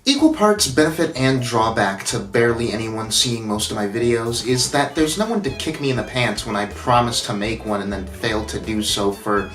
Equal parts benefit and drawback to barely anyone seeing most of my videos is that there's no one to kick me in the pants when I promise to make one and then fail to do so for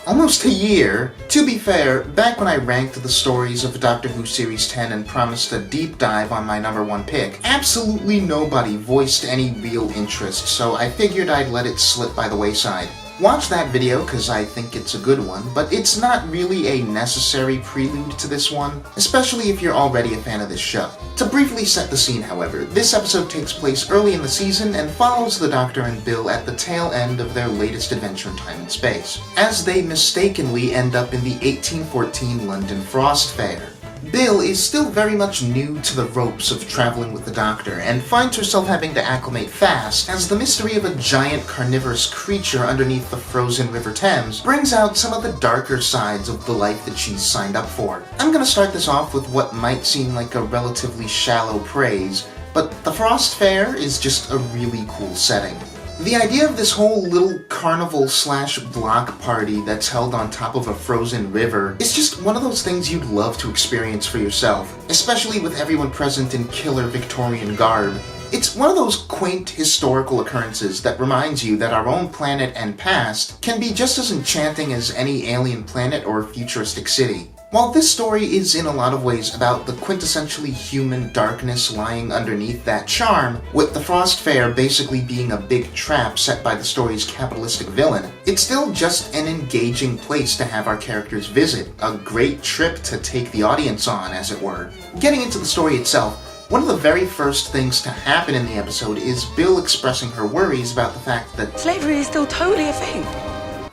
almost a year. To be fair, back when I ranked the stories of Doctor Who Series 10 and promised a deep dive on my number one pick, absolutely nobody voiced any real interest, so I figured I'd let it slip by the wayside. Watch that video because I think it's a good one, but it's not really a necessary prelude to this one, especially if you're already a fan of this show. To briefly set the scene, however, this episode takes place early in the season and follows the Doctor and Bill at the tail end of their latest adventure in time and space, as they mistakenly end up in the 1814 London Frost Fair. Bill is still very much new to the ropes of traveling with the Doctor, and finds herself having to acclimate fast as the mystery of a giant carnivorous creature underneath the frozen River Thames brings out some of the darker sides of the life that she's signed up for. I'm gonna start this off with what might seem like a relatively shallow praise, but the Frost Fair is just a really cool setting. The idea of this whole little carnival/block party that's held on top of a frozen river is just one of those things you'd love to experience for yourself, especially with everyone present in killer Victorian garb. It's one of those quaint historical occurrences that reminds you that our own planet and past can be just as enchanting as any alien planet or futuristic city. While this story is in a lot of ways about the quintessentially human darkness lying underneath that charm, with the Frost Fair basically being a big trap set by the story's capitalistic villain, it's still just an engaging place to have our characters visit, a great trip to take the audience on, as it were. Getting into the story itself, one of the very first things to happen in the episode is Bill expressing her worries about the fact that slavery is still totally a thing.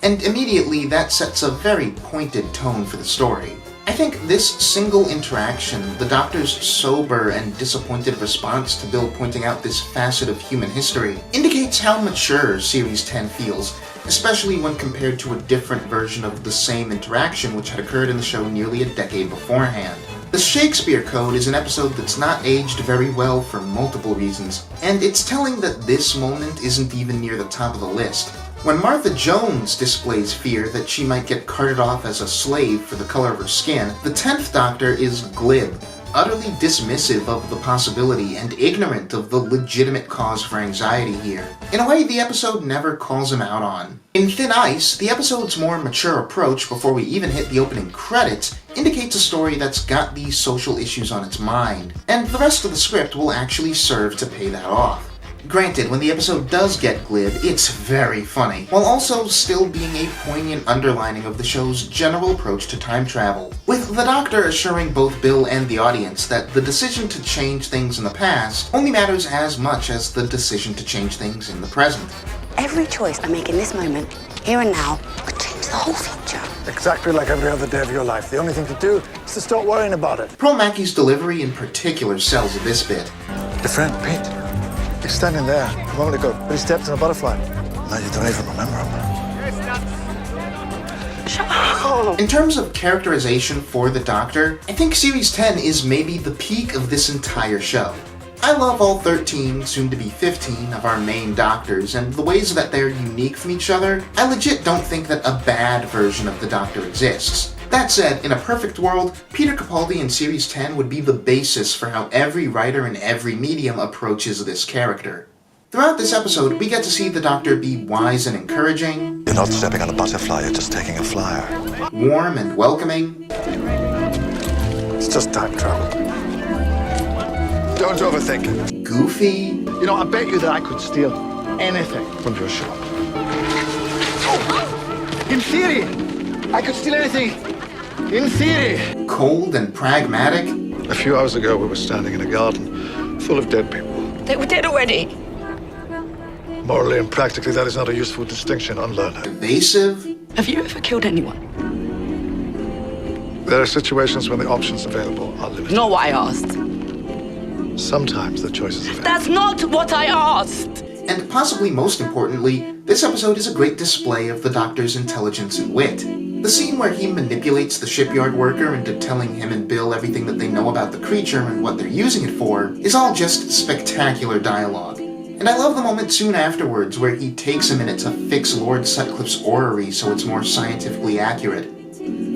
And immediately that sets a very pointed tone for the story. I think this single interaction, the Doctor's sober and disappointed response to Bill pointing out this facet of human history, indicates how mature Series 10 feels, especially when compared to a different version of the same interaction which had occurred in the show nearly a decade beforehand. The Shakespeare Code is an episode that's not aged very well for multiple reasons, and it's telling that this moment isn't even near the top of the list. When Martha Jones displays fear that she might get carted off as a slave for the color of her skin, the 10th Doctor is glib, utterly dismissive of the possibility and ignorant of the legitimate cause for anxiety here, in a way the episode never calls him out on. In Thin Ice, the episode's more mature approach before we even hit the opening credits indicates a story that's got these social issues on its mind, and the rest of the script will actually serve to pay that off. Granted, when the episode does get glib, it's very funny, while also still being a poignant underlining of the show's general approach to time travel, with the Doctor assuring both Bill and the audience that the decision to change things in the past only matters as much as the decision to change things in the present. Every choice I make in this moment, here and now, could change the whole future. Exactly like every other day of your life. The only thing to do is to stop worrying about it. Pearl Mackie's delivery in particular sells this bit. Your friend, Pete. He's standing there a moment ago, but he stepped on a butterfly. Now you don't even remember him. Shut up! In terms of characterization for the Doctor, I think Series 10 is maybe the peak of this entire show. I love all 13, soon to be 15, of our main Doctors, and the ways that they're unique from each other. I legit don't think that a bad version of the Doctor exists. That said, in a perfect world, Peter Capaldi in Series 10 would be the basis for how every writer in every medium approaches this character. Throughout this episode, we get to see the Doctor be wise and encouraging. You're not stepping on a butterfly, you're just taking a flyer. Warm and welcoming. It's just time travel. Don't overthink it. Goofy. You know, I bet you that I could steal anything from your shop. In theory, I could steal anything. In theory. Cold and pragmatic. A few hours ago, we were standing in a garden full of dead people. They were dead already. Morally and practically, that is not a useful distinction. Unlearn it. Evasive. Have you ever killed anyone? There are situations when the options available are limited. Not what I asked. Sometimes the choices available. That's not what I asked! And possibly most importantly, this episode is a great display of the Doctor's intelligence and wit. The scene where he manipulates the shipyard worker into telling him and Bill everything that they know about the creature and what they're using it for is all just spectacular dialogue. And I love the moment soon afterwards where he takes a minute to fix Lord Sutcliffe's orrery so it's more scientifically accurate.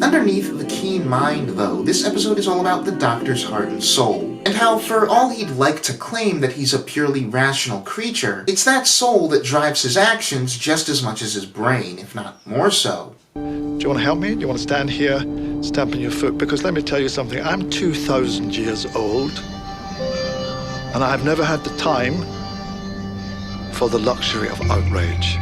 Underneath the keen mind, though, this episode is all about the Doctor's heart and soul, and how for all he'd like to claim that he's a purely rational creature, it's that soul that drives his actions just as much as his brain, if not more so. Do you want to help me? Do you want to stand here, stamping your foot? Because let me tell you something, I'm 2,000 years old, and I've never had the time for the luxury of outrage.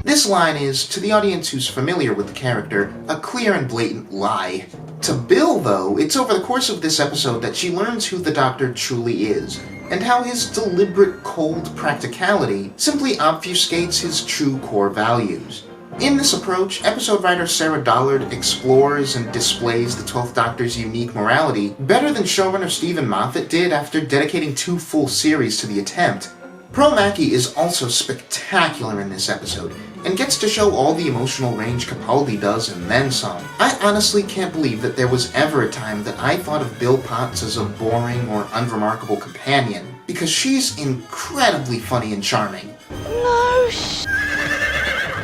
This line is, to the audience who's familiar with the character, a clear and blatant lie. To Bill, though, it's over the course of this episode that she learns who the Doctor truly is, and how his deliberate, cold practicality simply obfuscates his true core values. In this approach, episode writer Sarah Dollard explores and displays the 12th Doctor's unique morality better than showrunner Stephen Moffat did after dedicating 2 full series to the attempt. Pearl Mackie is also spectacular in this episode, and gets to show all the emotional range Capaldi does and then some. I honestly can't believe that there was ever a time that I thought of Bill Potts as a boring or unremarkable companion, because she's incredibly funny and charming.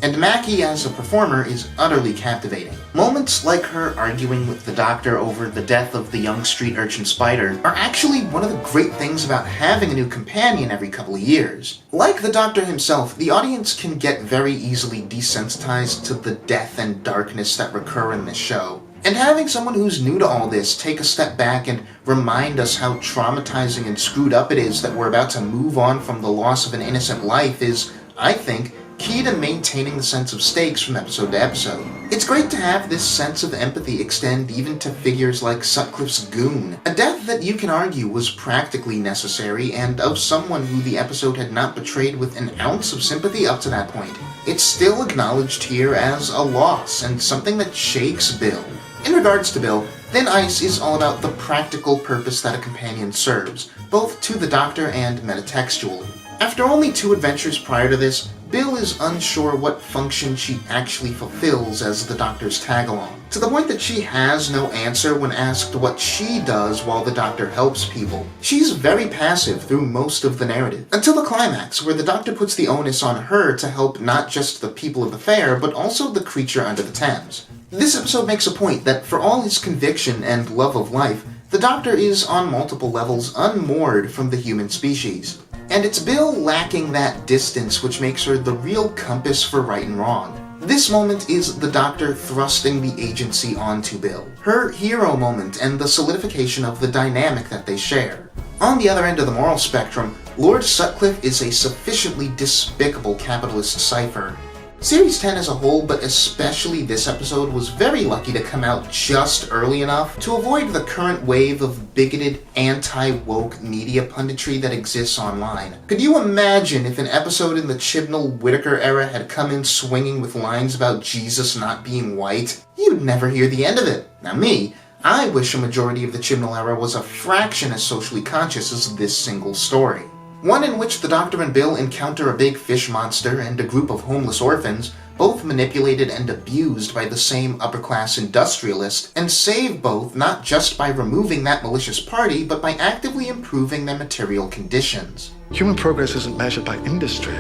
And Mackie as a performer is utterly captivating. Moments like her arguing with the Doctor over the death of the young street urchin Spider are actually one of the great things about having a new companion every couple of years. Like the Doctor himself, the audience can get very easily desensitized to the death and darkness that recur in this show. And having someone who's new to all this take a step back and remind us how traumatizing and screwed up it is that we're about to move on from the loss of an innocent life is, I think, key to maintaining the sense of stakes from episode to episode. It's great to have this sense of empathy extend even to figures like Sutcliffe's goon, a death that you can argue was practically necessary and of someone who the episode had not betrayed with an ounce of sympathy up to that point. It's still acknowledged here as a loss and something that shakes Bill. In regards to Bill, Thin Ice is all about the practical purpose that a companion serves, both to the Doctor and metatextually. After only 2 adventures prior to this, Bill is unsure what function she actually fulfills as the Doctor's tag-along, to the point that she has no answer when asked what she does while the Doctor helps people. She's very passive through most of the narrative, until the climax, where the Doctor puts the onus on her to help not just the people of the fair, but also the creature under the Thames. This episode makes a point that for all his conviction and love of life, the Doctor is on multiple levels unmoored from the human species. And it's Bill lacking that distance which makes her the real compass for right and wrong. This moment is the Doctor thrusting the agency onto Bill, her hero moment and the solidification of the dynamic that they share. On the other end of the moral spectrum, Lord Sutcliffe is a sufficiently despicable capitalist cipher. Series 10 as a whole, but especially this episode, was very lucky to come out just early enough to avoid the current wave of bigoted, anti-woke media punditry that exists online. Could you imagine if an episode in the Chibnall-Whittaker era had come in swinging with lines about Jesus not being white? You'd never hear the end of it. Now me, I wish a majority of the Chibnall era was a fraction as socially conscious as this single story. One in which the Doctor and Bill encounter a big fish monster and a group of homeless orphans, both manipulated and abused by the same upper-class industrialist, and save both not just by removing that malicious party, but by actively improving their material conditions. Human progress isn't measured by industry.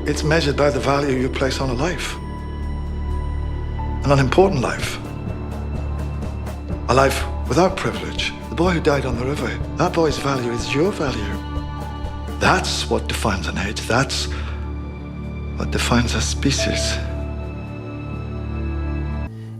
It's measured by the value you place on a life. An unimportant life. A life without privilege. The boy who died on the river, that boy's value is your value. That's what defines an age. That's what defines a species.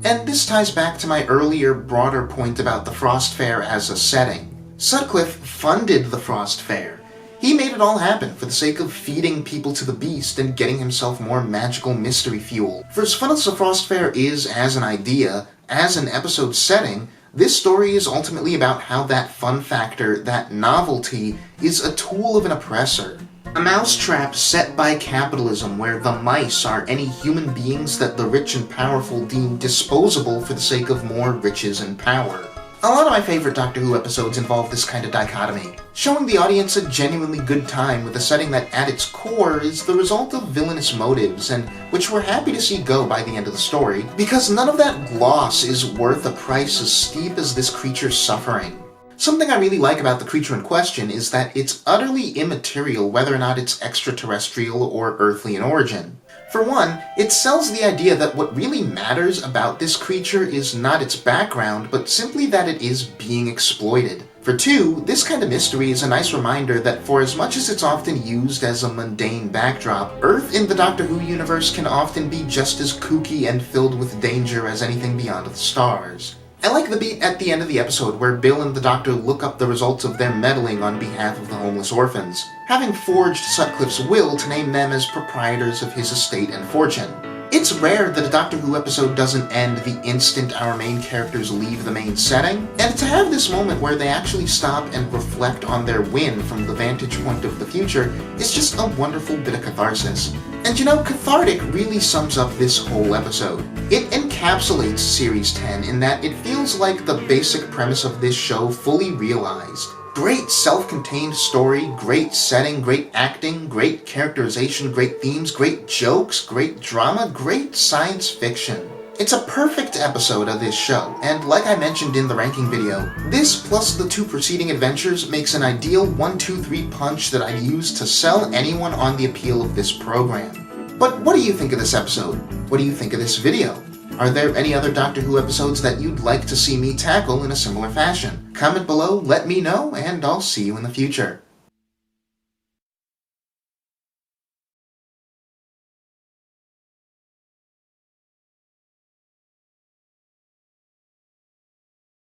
And this ties back to my earlier, broader point about the Frost Fair as a setting. Sutcliffe funded the Frost Fair. He made it all happen for the sake of feeding people to the beast and getting himself more magical mystery fuel. For as fun as the Frost Fair is as an idea, as an episode setting, this story is ultimately about how that fun factor, that novelty, is a tool of an oppressor. A mousetrap set by capitalism where the mice are any human beings that the rich and powerful deem disposable for the sake of more riches and power. A lot of my favorite Doctor Who episodes involve this kind of dichotomy, showing the audience a genuinely good time with a setting that at its core is the result of villainous motives, and which we're happy to see go by the end of the story, because none of that gloss is worth a price as steep as this creature's suffering. Something I really like about the creature in question is that it's utterly immaterial whether or not it's extraterrestrial or earthly in origin. For one, it sells the idea that what really matters about this creature is not its background, but simply that it is being exploited. For two, this kind of mystery is a nice reminder that for as much as it's often used as a mundane backdrop, Earth in the Doctor Who universe can often be just as kooky and filled with danger as anything beyond the stars. I like the beat at the end of the episode where Bill and the Doctor look up the results of their meddling on behalf of the homeless orphans, having forged Sutcliffe's will to name them as proprietors of his estate and fortune. It's rare that a Doctor Who episode doesn't end the instant our main characters leave the main setting, and to have this moment where they actually stop and reflect on their win from the vantage point of the future is just a wonderful bit of catharsis. And you know, cathartic really sums up this whole episode. It encapsulates Series 10 in that it feels like the basic premise of this show fully realized. Great self-contained story, great setting, great acting, great characterization, great themes, great jokes, great drama, great science fiction. It's a perfect episode of this show, and like I mentioned in the ranking video, this plus the two preceding adventures makes an ideal 1-2-3 punch that I'd use to sell anyone on the appeal of this program. But what do you think of this episode? What do you think of this video? Are there any other Doctor Who episodes that you'd like to see me tackle in a similar fashion? Comment below, let me know, and I'll see you in the future.